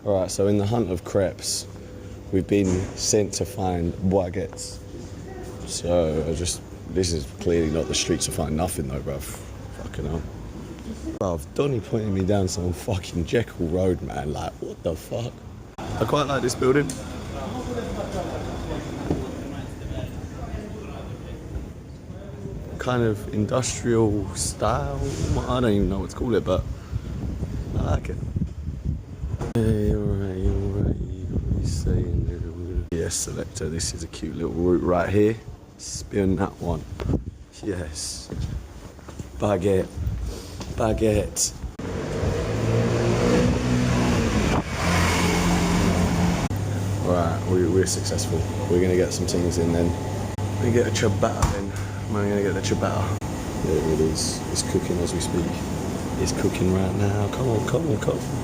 Alright, so in the hunt of crepes, we've been sent to find baguettes. So this is clearly not the street to find nothing though, bruv. Fucking hell. Bruv, Donny pointed me down some fucking Jekyll Road, man. Like, what the fuck? I quite like this building. Kind of industrial style. I don't even know what to call it, but I like it. Hey, alright, what are you saying? Yes, selector, this is a cute little route right here. Spin that one. Yes. Baguette. Baguette. Alright, we're successful. We're going to get some things in then. We're going to get a ciabatta then. We're going to get the ciabatta. There it is. It's cooking as we speak. It's cooking right now. Come on, come on, come on.